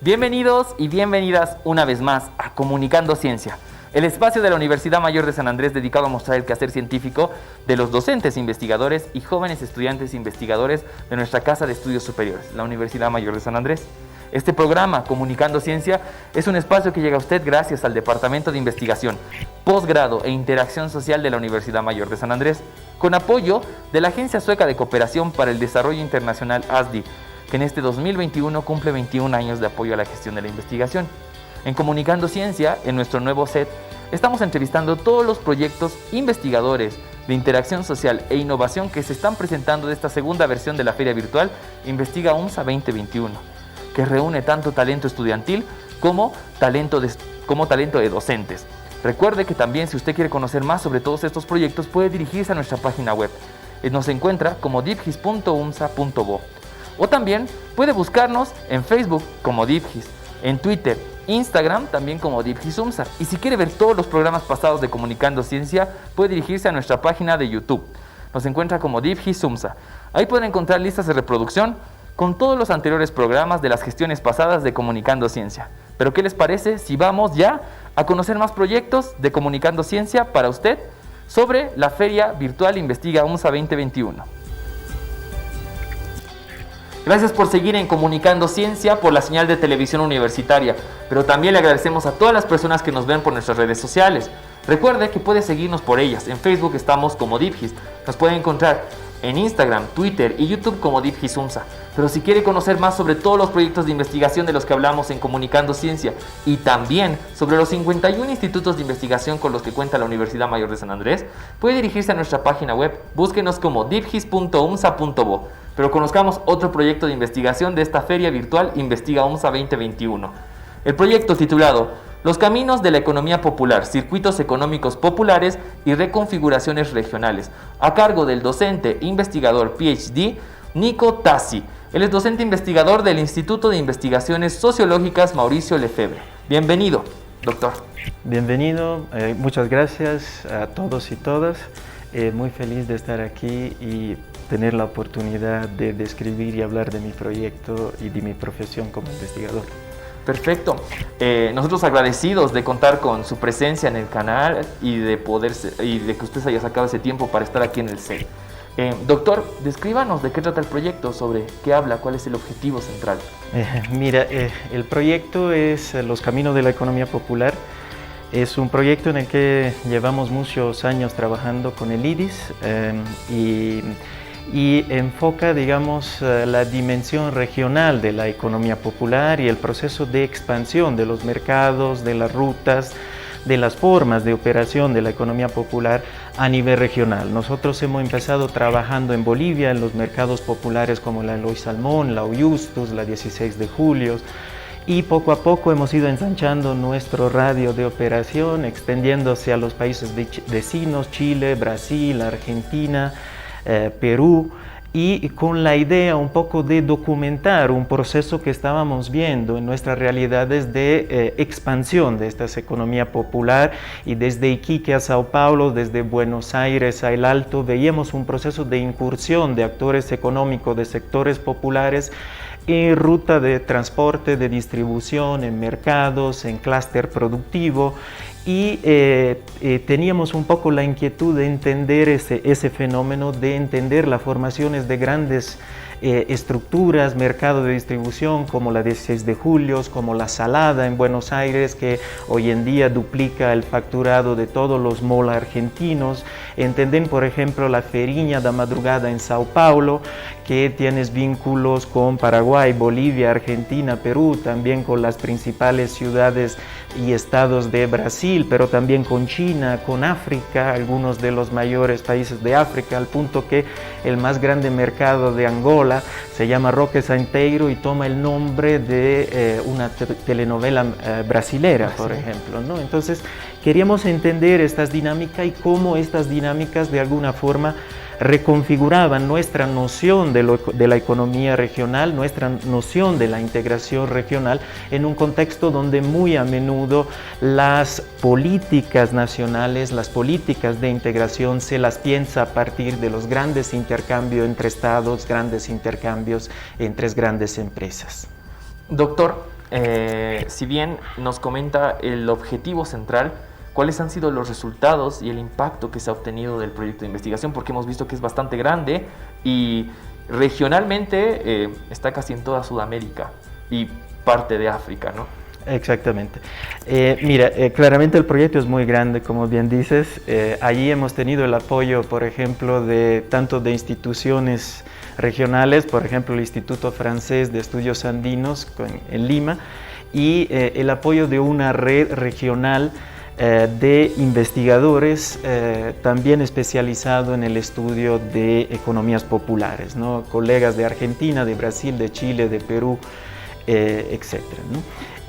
Bienvenidos y bienvenidas una vez más a Comunicando Ciencia, el espacio de la Universidad Mayor de San Andrés dedicado a mostrar el quehacer científico de los docentes, investigadores y jóvenes estudiantes investigadores de nuestra Casa de Estudios Superiores, la Universidad Mayor de San Andrés. Este programa, Comunicando Ciencia, es un espacio que llega a usted gracias al Departamento de Investigación, Posgrado e Interacción Social de la Universidad Mayor de San Andrés, con apoyo de la Agencia Sueca de Cooperación para el Desarrollo Internacional ASDI, que en este 2021 cumple 21 años de apoyo a la gestión de la investigación. En Comunicando Ciencia, en nuestro nuevo set, estamos entrevistando todos los proyectos investigadores de interacción social e innovación que se están presentando de esta segunda versión de la feria virtual Investiga UMSA 2021, que reúne tanto talento estudiantil como talento de docentes. Recuerde que también, si usted quiere conocer más sobre todos estos proyectos, puede dirigirse a nuestra página web. Nos encuentra como dipgis.umsa.bo. O también puede buscarnos en Facebook como Dipgis, en Twitter, Instagram también como Dipgis UMSA. Y si quiere ver todos los programas pasados de Comunicando Ciencia, puede dirigirse a nuestra página de YouTube. Nos encuentra como Dipgis UMSA. Ahí pueden encontrar listas de reproducción con todos los anteriores programas de las gestiones pasadas de Comunicando Ciencia. Pero ¿qué les parece si vamos ya a conocer más proyectos de Comunicando Ciencia para usted sobre la Feria Virtual Investiga UMSA 2021? Gracias por seguir en Comunicando Ciencia por la señal de televisión universitaria, pero también le agradecemos a todas las personas que nos ven por nuestras redes sociales. Recuerde que puede seguirnos por ellas. En Facebook estamos como Dipgis, nos puede encontrar en Instagram, Twitter y YouTube como Dipgis UMSA. Pero si quiere conocer más sobre todos los proyectos de investigación de los que hablamos en Comunicando Ciencia y también sobre los 51 institutos de investigación con los que cuenta la Universidad Mayor de San Andrés, puede dirigirse a nuestra página web. Búsquenos como dipgis.umsa.bo. Pero conozcamos otro proyecto de investigación de esta feria virtual Investiga UMSA 2021. El proyecto titulado Los caminos de la economía popular, circuitos económicos populares y reconfiguraciones regionales, a cargo del docente investigador PhD Nico Tassi. Él es docente investigador del Instituto de Investigaciones Sociológicas Mauricio Lefebvre. Bienvenido, doctor. Bienvenido, muchas gracias a todos y todas. Muy feliz de estar aquí y tener la oportunidad de describir y hablar de mi proyecto y de mi profesión como investigador. Perfecto. Nosotros agradecidos de contar con su presencia en el canal y de que usted se haya sacado ese tiempo para estar aquí en el set. Doctor, descríbanos de qué trata el proyecto, sobre qué habla, cuál es el objetivo central. El proyecto es Los Caminos de la Economía Popular. Es un proyecto en el que llevamos muchos años trabajando con el IDIS y enfoca, digamos, la dimensión regional de la economía popular y el proceso de expansión de los mercados, de las rutas, de las formas de operación de la economía popular a nivel regional. Nosotros hemos empezado trabajando en Bolivia en los mercados populares como la Eloy Salmón, la Oyustus, la 16 de Julio, y poco a poco hemos ido ensanchando nuestro radio de operación, extendiéndose a los países vecinos, Chile, Brasil, Argentina, Perú, y con la idea un poco de documentar un proceso que estábamos viendo en nuestras realidades de expansión de esta economía popular, y desde Iquique a Sao Paulo, desde Buenos Aires a El Alto, veíamos un proceso de incursión de actores económicos de sectores populares en ruta de transporte, de distribución, en mercados, en clúster productivo, y teníamos un poco la inquietud de entender ese fenómeno, de entender las formaciones de grandes estructuras, mercado de distribución como la 16 de Julio, como la Salada en Buenos Aires, que hoy en día duplica el facturado de todos los malls argentinos. Entender, por ejemplo, la Feriña da Madrugada en Sao Paulo, que tienes vínculos con Paraguay, Bolivia, Argentina, Perú, también con las principales ciudades y estados de Brasil, pero también con China, con África, algunos de los mayores países de África, al punto que el más grande mercado de Angola se llama Roque Santeiro y toma el nombre de una telenovela brasilera, por ejemplo, ¿no? Entonces, queríamos entender estas dinámicas y cómo estas dinámicas de alguna forma reconfiguraban nuestra noción de la economía regional, nuestra noción de la integración regional, en un contexto donde muy a menudo las políticas nacionales, las políticas de integración se las piensa a partir de los grandes intercambios entre estados, grandes intercambios entre grandes empresas. Doctor, si bien nos comenta el objetivo central, ¿cuáles han sido los resultados y el impacto que se ha obtenido del proyecto de investigación? Porque hemos visto que es bastante grande y regionalmente está casi en toda Sudamérica y parte de África, ¿no? Exactamente. Mira, claramente el proyecto es muy grande, como bien dices. Allí hemos tenido el apoyo, por ejemplo, tanto de instituciones regionales, por ejemplo, el Instituto Francés de Estudios Andinos en Lima, y el apoyo de una red regional de investigadores también especializado en el estudio de economías populares, ¿no? Colegas de Argentina, de Brasil, de Chile, de Perú, etcétera, ¿no?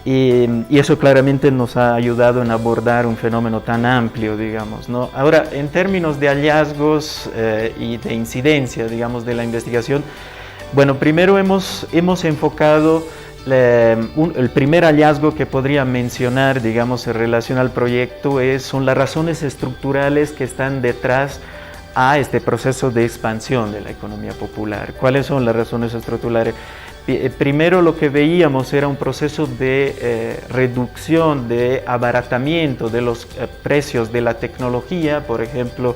Y eso claramente nos ha ayudado en abordar un fenómeno tan amplio, digamos, ¿no? Ahora, en términos de hallazgos y de incidencia, digamos, de la investigación, bueno, primero hemos enfocado el primer hallazgo que podría mencionar, digamos, en relación al proyecto son las razones estructurales que están detrás a este proceso de expansión de la economía popular. ¿Cuáles son las razones estructurales? Primero, lo que veíamos era un proceso de reducción, de abaratamiento de los precios de la tecnología, por ejemplo,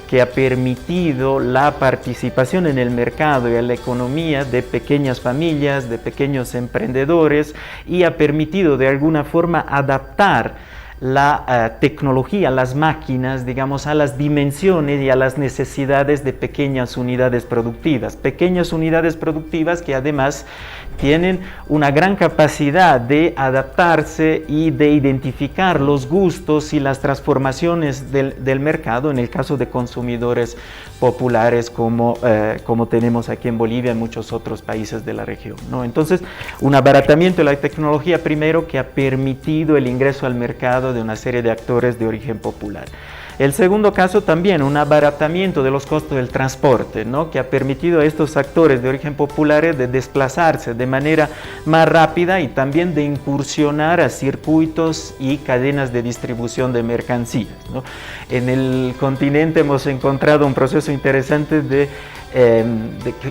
que ha permitido la participación en el mercado y en la economía de pequeñas familias, de pequeños emprendedores, y ha permitido de alguna forma adaptar la tecnología, las máquinas, digamos, a las dimensiones y a las necesidades de pequeñas unidades productivas que además tienen una gran capacidad de adaptarse y de identificar los gustos y las transformaciones del mercado, en el caso de consumidores populares como tenemos aquí en Bolivia y en muchos otros países de la región, ¿no? Entonces, un abaratamiento de la tecnología primero que ha permitido el ingreso al mercado de una serie de actores de origen popular. El segundo caso también, un abaratamiento de los costos del transporte, ¿no? Que ha permitido a estos actores de origen popular de desplazarse de manera más rápida y también de incursionar a circuitos y cadenas de distribución de mercancías, ¿no? En el continente hemos encontrado un proceso interesante de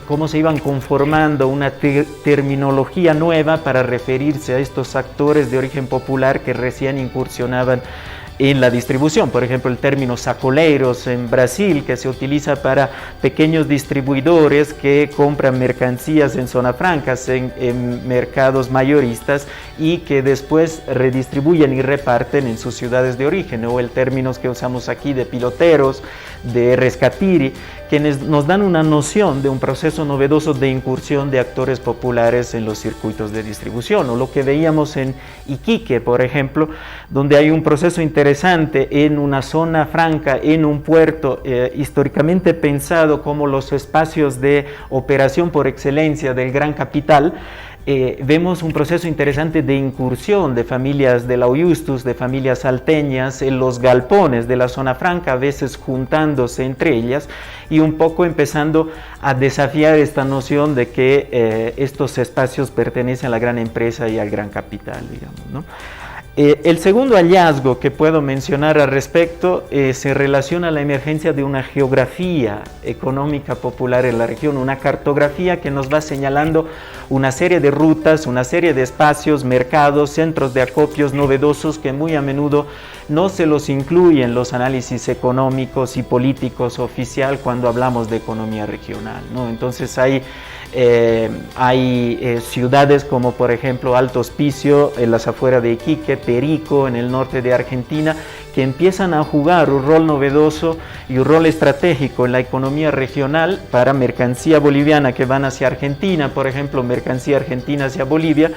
cómo se iban conformando una terminología nueva para referirse a estos actores de origen popular que recién incursionaban en la distribución. Por ejemplo, el término sacoleiros en Brasil, que se utiliza para pequeños distribuidores que compran mercancías en zonas francas, en mercados mayoristas, y que después redistribuyen y reparten en sus ciudades de origen, o el término que usamos aquí de piloteros, de rescatiri, que nos dan una noción de un proceso novedoso de incursión de actores populares en los circuitos de distribución, o lo que veíamos en Iquique, por ejemplo, donde hay un proceso interesante en una zona franca, en un puerto históricamente pensado como los espacios de operación por excelencia del gran capital. Vemos un proceso interesante de incursión de familias de la Oyustus, de familias salteñas, en los galpones de la zona franca, a veces juntándose entre ellas y un poco empezando a desafiar esta noción de que estos espacios pertenecen a la gran empresa y al gran capital, digamos, ¿no? El segundo hallazgo que puedo mencionar al respecto se relaciona a la emergencia de una geografía económica popular en la región, una cartografía que nos va señalando una serie de rutas, una serie de espacios, mercados, centros de acopios novedosos que muy a menudo no se los incluye en los análisis económicos y políticos oficial cuando hablamos de economía regional, ¿no? Entonces hay ciudades como por ejemplo Alto Hospicio en las afueras de Iquique, Perico en el norte de Argentina, que empiezan a jugar un rol novedoso y un rol estratégico en la economía regional para mercancía boliviana que van hacia Argentina, por ejemplo, mercancía argentina hacia Bolivia,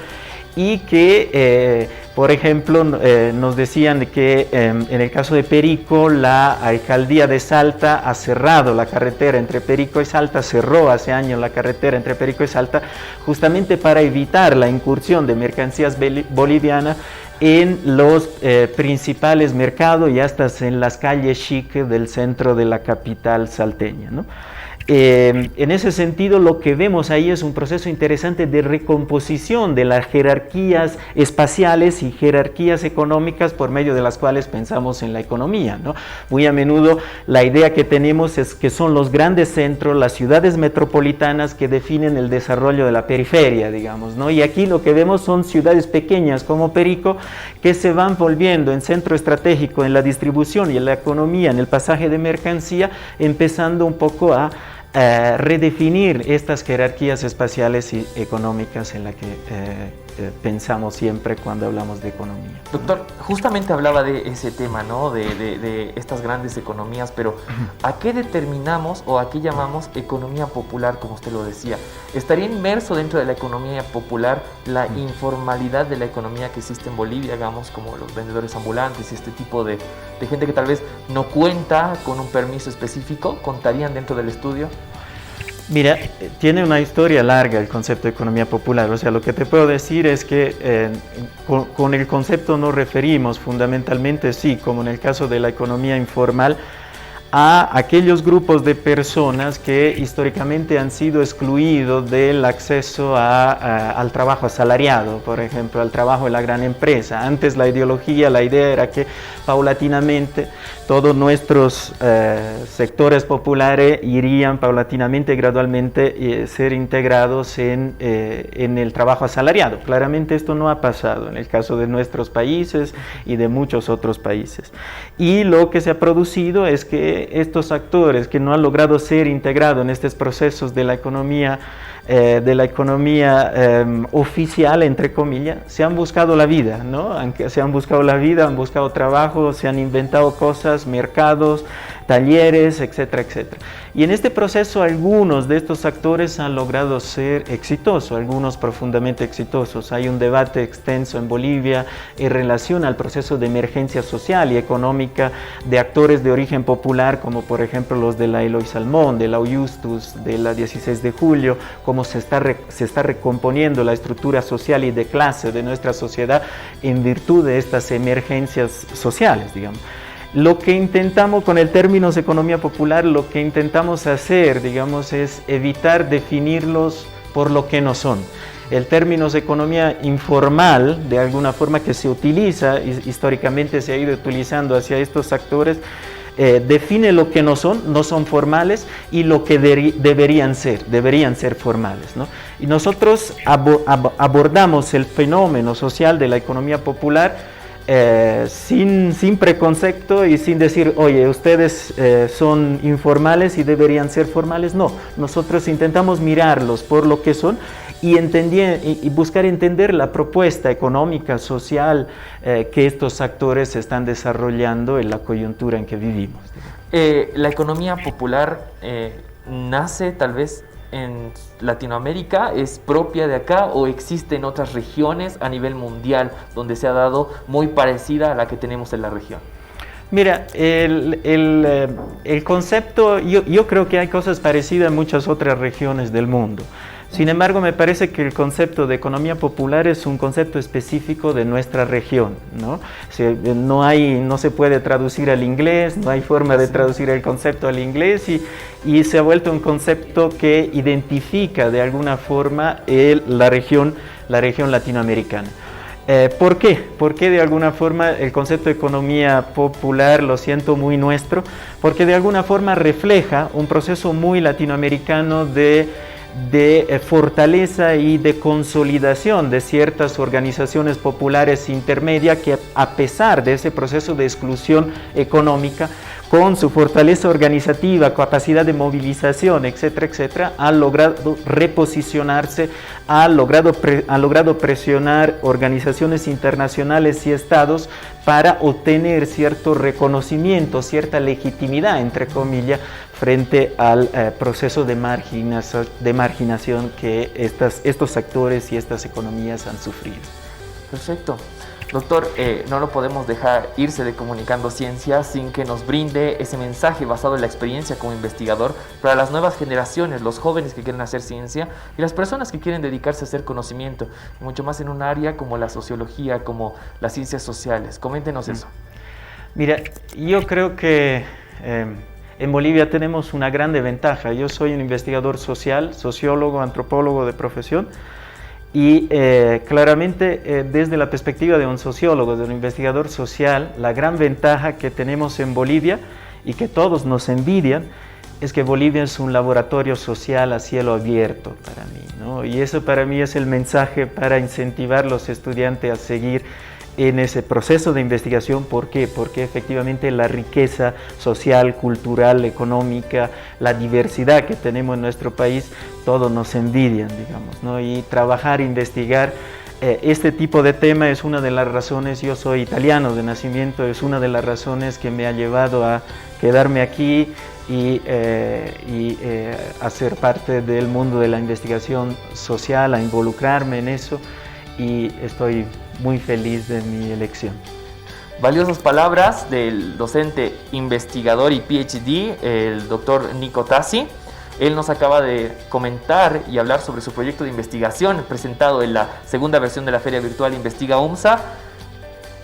y que, por ejemplo, nos decían que en el caso de Perico, la alcaldía de Salta ha cerrado la carretera entre Perico y Salta, cerró hace años la carretera entre Perico y Salta, justamente para evitar la incursión de mercancías bolivianas en los principales mercados y hasta en las calles chic del centro de la capital salteña, ¿no? En ese sentido, lo que vemos ahí es un proceso interesante de recomposición de las jerarquías espaciales y jerarquías económicas por medio de las cuales pensamos en la economía, ¿no? Muy a menudo la idea que tenemos es que son los grandes centros, las ciudades metropolitanas que definen el desarrollo de la periferia, digamos, ¿no? Y aquí lo que vemos son ciudades pequeñas como Perico que se van volviendo en centro estratégico en la distribución y en la economía, en el pasaje de mercancía, empezando un poco a redefinir estas jerarquías espaciales y económicas en las que pensamos siempre cuando hablamos de economía. Doctor, justamente hablaba de ese tema, ¿no? De estas grandes economías, pero ¿a qué determinamos o a qué llamamos economía popular, como usted lo decía? ¿Estaría inmerso dentro de la economía popular la informalidad de la economía que existe en Bolivia, digamos, como los vendedores ambulantes y este tipo de gente que tal vez no cuenta con un permiso específico? ¿Contarían dentro del estudio? Mira, tiene una historia larga el concepto de economía popular. O sea, lo que te puedo decir es que con el concepto nos referimos fundamentalmente, sí, como en el caso de la economía informal, a aquellos grupos de personas que históricamente han sido excluidos del acceso al trabajo asalariado, por ejemplo, al trabajo de la gran empresa. Antes la idea era que paulatinamente todos nuestros sectores populares irían paulatinamente, gradualmente ser integrados en el trabajo asalariado. Claramente esto no ha pasado en el caso de nuestros países y de muchos otros países. Y lo que se ha producido es que estos actores que no han logrado ser integrados en estos procesos de la economía oficial, entre comillas, se han buscado la vida, ¿no? Se han buscado la vida, han buscado trabajo, se han inventado cosas, mercados, talleres, etcétera, etcétera. Y en este proceso algunos de estos actores han logrado ser exitosos, algunos profundamente exitosos. Hay un debate extenso en Bolivia en relación al proceso de emergencia social y económica de actores de origen popular, como por ejemplo los de la Eloy Salmón, de la Justus, de la 16 de julio, cómo se está recomponiendo la estructura social y de clase de nuestra sociedad en virtud de estas emergencias sociales, digamos. Lo que intentamos con el término economía popular, lo que intentamos hacer, digamos, es evitar definirlos por lo que no son. El término economía informal, de alguna forma que se utiliza, históricamente se ha ido utilizando hacia estos actores, define lo que no son formales, y lo que deberían ser formales, ¿no? Y nosotros abordamos el fenómeno social de la economía popular sin preconcepto y sin decir, oye, ustedes son informales y deberían ser formales. No, nosotros intentamos mirarlos por lo que son y buscar entender la propuesta económica, social que estos actores están desarrollando en la coyuntura en que vivimos. La economía popular nace tal vez en Latinoamérica, ¿es propia de acá o existe en otras regiones a nivel mundial donde se ha dado muy parecida a la que tenemos en la región? Mira, el concepto, yo creo que hay cosas parecidas en muchas otras regiones del mundo. Sin embargo, me parece que el concepto de economía popular es un concepto específico de nuestra región, ¿no? No se puede traducir al inglés, no hay forma de traducir el concepto al inglés y se ha vuelto un concepto que identifica de alguna forma la región latinoamericana. ¿Por qué? Porque de alguna forma el concepto de economía popular lo siento muy nuestro, porque de alguna forma refleja un proceso muy latinoamericano de fortaleza y de consolidación de ciertas organizaciones populares intermedias que, a pesar de ese proceso de exclusión económica, con su fortaleza organizativa, capacidad de movilización, etcétera, etcétera, han logrado reposicionarse, han logrado presionar organizaciones internacionales y estados para obtener cierto reconocimiento, cierta legitimidad, entre comillas, frente al proceso de marginación que estos actores y estas economías han sufrido. Perfecto. Doctor, no lo podemos dejar irse de Comunicando Ciencia sin que nos brinde ese mensaje basado en la experiencia como investigador para las nuevas generaciones, los jóvenes que quieren hacer ciencia y las personas que quieren dedicarse a hacer conocimiento, mucho más en un área como la sociología, como las ciencias sociales. Coméntenos eso. Mira, yo creo que En Bolivia tenemos una grande ventaja. Yo soy un investigador social, sociólogo, antropólogo de profesión, y claramente desde la perspectiva de un sociólogo, de un investigador social, la gran ventaja que tenemos en Bolivia y que todos nos envidian es que Bolivia es un laboratorio social a cielo abierto para mí, ¿no? Y eso para mí es el mensaje para incentivar a los estudiantes a seguir en ese proceso de investigación. ¿Por qué? Porque efectivamente la riqueza social, cultural, económica, la diversidad que tenemos en nuestro país, todos nos envidian, digamos, ¿no? Y trabajar, investigar este tipo de tema es una de las razones. Yo soy italiano de nacimiento, es una de las razones que me ha llevado a quedarme aquí y a ser parte del mundo de la investigación social, a involucrarme en eso, y estoy muy feliz de mi elección. Valiosas palabras del docente investigador y PhD, el doctor Nico Tassi. Él nos acaba de comentar y hablar sobre su proyecto de investigación presentado en la segunda versión de la Feria Virtual Investiga UMSA: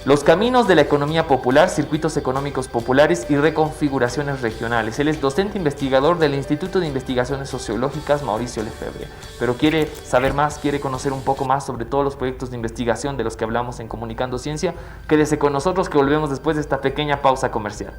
los caminos de la economía popular, circuitos económicos populares y reconfiguraciones regionales. Él es docente investigador del Instituto de Investigaciones Sociológicas Mauricio Lefebvre, pero quiere saber más, quiere conocer un poco más sobre todos los proyectos de investigación de los que hablamos en Comunicando Ciencia. Quédese con nosotros, que volvemos después de esta pequeña pausa comercial.